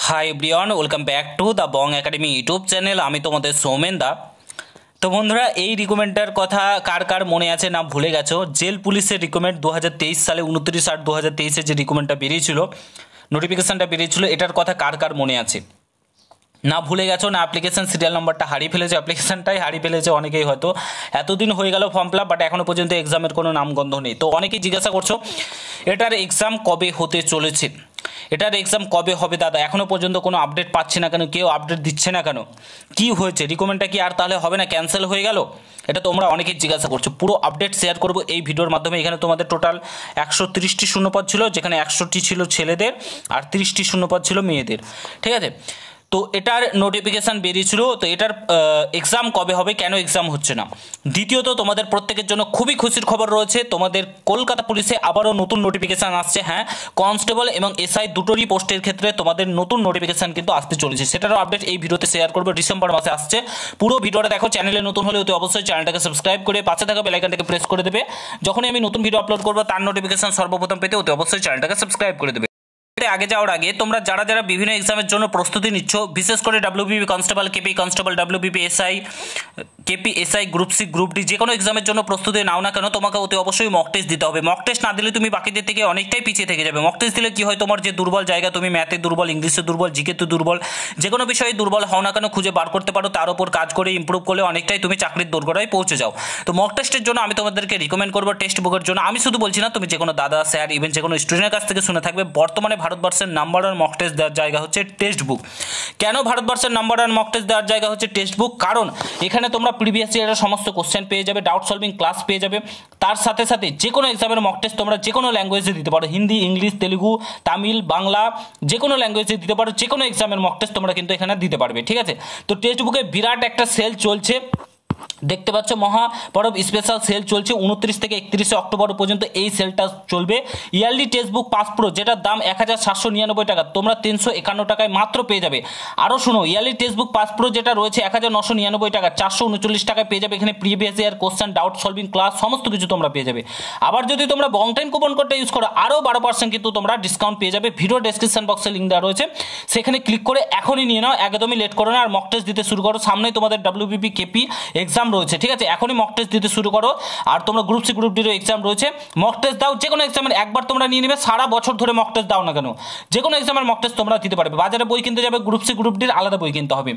Hi everyone, welcome back to the Bong academy YouTube channel. আমি তোমাদের সৌমেন দা। তো বন্ধুরা, এই রিকমেন্ডটার কথা কার কার মনে আছে না ভুলে গেছো? জেল পুলিশের রিকমেন্ড 2023 সালে 29/8/2023 যে রিকমেন্ডটা বেরিয়েছিল, নোটিফিকেশানটা বেরিয়েছিল, এটার কথা কার কার মনে আছে না ভুলে গেছো? না অ্যাপ্লিকেশন সিরিয়াল নাম্বারটা হারিয়ে ফেলেছে, অ্যাপ্লিকেশনটাই হারিয়ে ফেলেছে অনেকেই, হয়তো এতদিন হয়ে গেল ফর্ম ফিল আপ, বাট এখনও পর্যন্ত এক্সামের কোনো নামগন্ধ নেই। তো অনেকেই জিজ্ঞাসা করছো এটার এক্সাম কবে হতে চলেছে, এটার এক্সাম কবে হবে দাদা, এখনও পর্যন্ত কোনো আপডেট পাচ্ছি না কেন, কেউ আপডেট দিচ্ছে না কেন, কি হয়েছে, রিকমেন্ডটা কি আর তাহলে হবে না, ক্যান্সেল হয়ে গেল? এটা তোমরা অনেকেই জিজ্ঞাসা করছো। পুরো আপডেট শেয়ার করবো এই ভিডিওর মাধ্যমে। এখানে তোমাদের টোটাল 130টি শূন্যপদ ছিল, যেখানে 100টি ছিল ছেলেদের আর 30টি শূন্যপদ ছিল মেয়েদের, ঠিক আছে? তো এটার নোটিফিকেশান বেরিয়েছিল। তো এটার এক্সাম কবে হবে, কেন এক্সাম হচ্ছে না? দ্বিতীয়ত, তোমাদের প্রত্যেকের জন্য খুবই খুশির খবর রয়েছে, তোমাদের কলকাতা পুলিশে আবারও নতুন নোটিফিকেশান আসছে। হ্যাঁ, কনস্টেবল এবং এসআই দুটোরই পোস্টের ক্ষেত্রে তোমাদের নতুন নোটিফিকেশান কিন্তু আসতে চলেছে, সেটারও আপডেট এই ভিডিওতে শেয়ার করবো। ডিসেম্বর মাসে আসছে। পুরো ভিডিওটা দেখো। চ্যানেলে নতুন হলে অতি অবশ্যই চ্যানেলটাকে সাবস্ক্রাইব করে পাশে থাকা বেল আইকনটাকে প্রেস করে দেবে। যখনই আমি নতুন ভিডিও আপলোড করবো তার নোটিফিকেশান সর্বপ্রথম পেতে অতি অবশ্যই চ্যানেলটাকে সাবস্ক্রাইব করে দেবে। আগে যাওয়ার আগে, তোমরা যারা যারা বিভিন্ন এক্সামের জন্য প্রস্তুতি নিচ্ছ, বিশেষ করে WBP constable, KP constable, WBP SI, KP SI, group C, group D, যে কোনো এক্সামের জন্য প্রস্তুতি নাও না কেন, তোমাকে অতি অবশ্যই মক টেস্ট দিতে হবে। মক টেস্ট না দিলে তুমি বাকিদের থেকে অনেকটাই পিছিয়ে থেকে যাবে। মক টেস্ট দিলে কি হয়, তোমার যে দুর্বল জায়গা, তুমি ম্যাথে দুর্বল, ইংলিশে দুর্বল, জিকেতে দুর্বল, যে কোনো বিষয়ে দুর্বল হও না কেন খুঁজে বার করতে পারো, তার উপর কাজ করে ইমপ্রুভ করলে অনেকটাই তুমি চাকরির দোরগোড়ায় পৌঁছে যাও। তো মক টেস্টের জন্য আমি তোমাদেরকে রিকমেন্ড করবো টেক্সট বুকের জন্য। আমি শুধু বলছি না, তুমি যে কোনো দাদা, স্যার, ইভেন যে কোনো স্টুডেন্টের কাছ থেকে শুনে থাকবে, বর্তমানে ভারতবর্ষের নাম্বার ওয়ান মক টেস্ট দেওয়ার জায়গা হচ্ছে টেক্সট বুক। কেন ভারতবর্ষের নাম্বার ওয়ান মক টেস্ট দেওয়ার জায়গা হচ্ছে টেক্সট বুক? কারণ এখানে তোমরা প্রিভিয়াস ইয়ারের সমস্ত কোশ্চেন পেয়ে যাবে, ডাউট সলভিং ক্লাস পেয়ে যাবে, তার সাথে সাথে যে কোনো এক্সামের মক টেস্ট তোমরা যে কোনো ল্যাঙ্গুয়েজে দিতে পারো, হিন্দি, ইংলিশ, তেলুগু, তামিল, বাংলা, যে কোনো ল্যাঙ্গুয়েজে দিতে পারো। যে কোনো এক্সামের মক টেস্ট তোমরা কিন্তু এখানে দিতে পারবে, ঠিক আছে? তো টেক্সট বুকে বিরাট একটা সেল চলছে, দেখতে পাচ্ছ, মহাপরব স্পেশাল সেল চলছে 29 থেকে 31 অক্টোবর পর্যন্ত এই সেলটা চলবে। Yearly text book pass pro, যেটার দাম 1799 টাকা, তোমরা 351 টাকায় মাত্র পেয়ে যাবে। আরও শোনো, yearly text book pass pro যেটা রয়েছে 1999 টাকা, 439 টাকায় পেয়ে যাবে। এখানে previous year question, doubt solving class, সমস্ত কিছু তোমরা পেয়ে যাবে। আবার যদি তোমরা বং টাইম কুপন কোডটা ইউজ করো, আরও 12% কিন্তু তোমরা ডিসকাউন্ট পেয়ে যাবে। ভিডিও ডেসক্রিপশন বক্সে লিঙ্ক দেওয়া রয়েছে, সেখানে ক্লিক করে এখনই নিয়ে নাও, একদমই লেট করো না, আর মক টেস্ট দিতে শুরু করো। সামনেই তোমাদের ডাব্লিউবিপি, কেপি এক্সাম রয়েছে, ঠিক আছে? এখনই মক টেস্ট দিতে শুরু করো। আর তোমরা গ্রুপ সি, গ্রুপ ডিরও এক্সাম রয়েছে, মক টেস্ট দাও। যে কোনো এক্সামের একবার তোমরা নিয়ে নেবে, সারা বছর ধরে মক টেস্ট দাও না কেন, যে কোনো এক্সামের মক টেস্ট তোমরা দিতে পারবে। বাজারে বই কিনতে যাবে, গ্রুপ সি, গ্রুপ ডির আলাদা বই কিনতে হবে,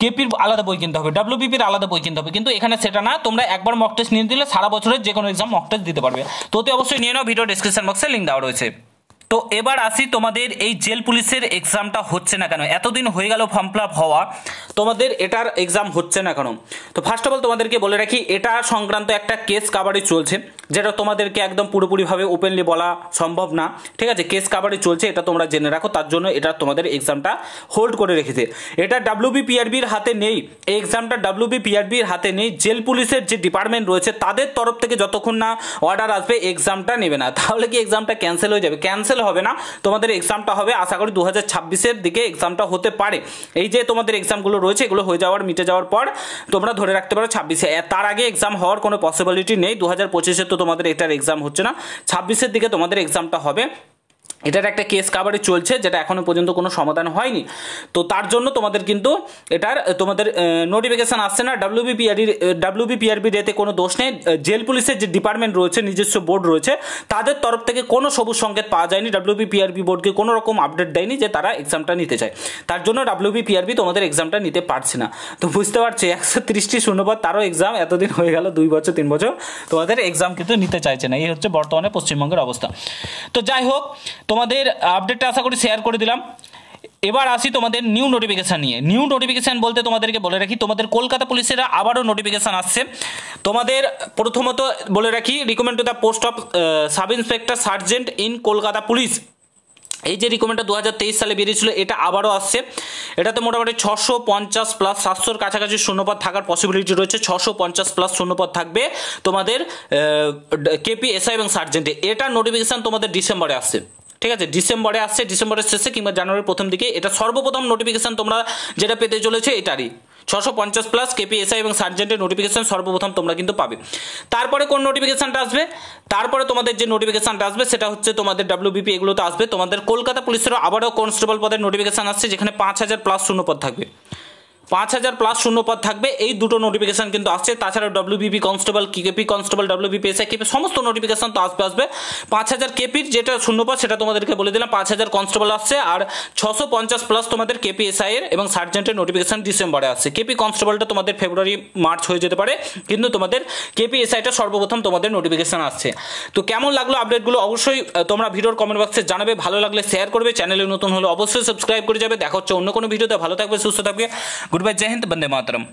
কেপির আলাদা বই কিনতে হবে, ডাব্লিউবিপির আলাদা বই কিনতে হবে, কিন্তু এখানে সেটা না, তোমরা একবার মক টেস্ট নিয়ে দিলে সারা বছরের যে কোনো এক্সাম মক টেস্ট দিতে পারবে। তো অতি অবশ্যই নিয়ে নাও, ভিডিও ডেসক্রিপশন বক্সে লিঙ্ক দেওয়া রয়েছে। তো এবার আসি, তোমাদের এই জেল পুলিশের এক্সামটা হচ্ছে না কেন? এতদিন হয়ে গেল ফর্ম ফিল আপ হওয়া, তোমাদের এটার এক্সাম হচ্ছে না কেন? তো ফার্স্ট অফ অল তোমাদেরকে বলে রাখি, এটা সংক্রান্ত একটা কেস কাভারেজ চলছে, যেটা তোমাদেরকে একদম পুরোপুরিভাবে ওপেনলি বলা সম্ভব না, ঠিক আছে? কেস কাভারেজ চলছে, এটা তোমরা জেনে রাখো, তার জন্য এটা তোমাদের এক্সামটা হোল্ড করে রেখেছে। এটা ডাব্লিউবিপিআরবির হাতে নেই, এই এক্সামটা ডাব্লিউবিপিআরবির হাতে নেই। জেল পুলিশের যে ডিপার্টমেন্ট রয়েছে তাদের তরফ থেকে যতক্ষণ না অর্ডার আসবে এক্সামটা নেবে না। তাহলে কি এক্সামটা ক্যান্সেল হয়ে যাবে? ক্যান্সেল হবে না, তোমাদের এক্সামটা হবে, আশা করি 2026-এর দিকে এক্সামটা হতে পারে। এই যে তোমাদের এক্সামগুলো রয়েছে, এগুলো হয়ে যাওয়ার, মিটে যাওয়ার পর তোমরা ধরে রাখতে পারো 26-এ, তার আগে এক্সাম হওয়ার কোনো পসিবিলিটি নেই। 2025-এ তো তোমাদের এটার এক্সাম হচ্ছে না, 26-এর দিকে তোমাদের এক্সামটা হবে। এটার একটা কেস কাভারেজ চলছে, যেটা এখনো পর্যন্ত কোনো সমাধান হয়নি। তো তার জন্য তোমাদের কিন্তু এটার তোমাদের নোটিফিকেশান আসছে না। ডাব্লিউবিপিআরবির এতে কোনো দোষ নেই। জেল পুলিশের যে ডিপার্টমেন্ট রয়েছে, নিজস্ব বোর্ড রয়েছে, তাদের তরফ থেকে কোনো সবুজ সংকেত পাওয়া যায়নি। ডাব্লিউবিপিআরবি বোর্ডকে কোনো রকম আপডেট দেয়নি যে তারা এক্সামটা নিতে চায়, তার জন্য ডাব্লিউবিপিআরবি তোমাদের এক্সামটা নিতে পারছে না। তো বুঝতে পারছি, 130টি শূন্যপদ, তারও এক্সাম এতদিন হয়ে গেল, 2 বছর 3 বছর, তোমাদের এক্সাম কিন্তু নিতে চাইছে না। এই হচ্ছে বর্তমানে পশ্চিমবঙ্গের অবস্থা। তো যাই হোক, তোমাদের আপডেটটা আশা করি শেয়ার করে দিলাম। এবার আসি তোমাদের নিউ নোটিফিকেশান নিয়ে। নিউ নোটিফিকেশান বলতে তোমাদেরকে বলে রাখি, তোমাদের কলকাতা পুলিশেরা আবারও নোটিফিকেশান আসছে। তোমাদের প্রথমত বলে রাখি, recommend to the post of sub inspector sergeant in Kolkata police. এই যে রিকমেন্ডটা 2023 সালে বেরিয়েছিল, এটা আবারও আসছে। এটাতে মোটামুটি 650 প্লাস 700-র কাছাকাছি শূন্যপদ থাকার পসিবিলিটি রয়েছে। 650 প্লাস শূন্যপদ থাকবে তোমাদের কেপি, এসআই এবং সার্জেন্টে। এটা নোটিফিকেশান তোমাদের ডিসেম্বরে আসছে, ঠিক আছে, ডিসেম্বরে আসছে, ডিসেম্বরের শেষে কিংবা জানুয়ারির প্রথম দিকে। এটা সর্বপ্রথম নোটিফিকেশন তোমরা যেটা পেতে চলেছে এটারই 650+ কেপিএসআই এবং সার্জেন্টের নোটিফিকেশন সর্বপ্রথম তোমরা কিন্তু পাবে। তারপরে কোন নোটিফিকেশনটা আসবে, তারপরে তোমাদের যে নোটিফিকেশনটা আসবে সেটা হচ্ছে তোমাদের ডাব্লিউবিপি, এগুলোতে আসবে। তোমাদের কলকাতা পুলিশেরও আবারও কনস্টেবল পদের নোটিফিকেশন আসছে, যেখানে 5000+ শূন্যপদ থাকবে, 5000+ শূন্যপদ থাকবে। এই দুটো নোটিফিকেশন কিন্তু আসছে। তাছাড়া WBP constable, KP constable, WBP SI, KP সমস্ত নোটিফিকেশন তো আসবে। 5000 কেপির যেটা শূন্যপদ সেটা তোমাদেরকে বলে দিলাম, 5000 কনস্টেবল আসছে, আর 650+ তোমাদের কেপি এসআই এর এবং সার্জেন্টের নোটিফিকেশন ডিসেম্বরে আসছে। কেপি কনস্টেবলটা তোমাদের ফেব্রুয়ারি মার্চ হয়ে যেতে পারে, কিন্তু তোমাদের কেপি এসআইটা সর্বপ্রথম তোমাদের নোটিফিকেশন আসছে। তো কেমন লাগলো আপডেটগুলো অবশ্যই তোমরা ভিডিওর কমেন্ট বক্সে জানাবে, ভালো লাগলে শেয়ার করবে, চ্যানেলে নতুন হলে অবশ্যই সাবস্ক্রাইব করে যাবে। দেখা হচ্ছে অন্য কোনো ভিডিওতে, ভালো থাকবে, সুস্থ থাকবে, গুড বাই, জয় হিন্দ, বন্দে মাতরম।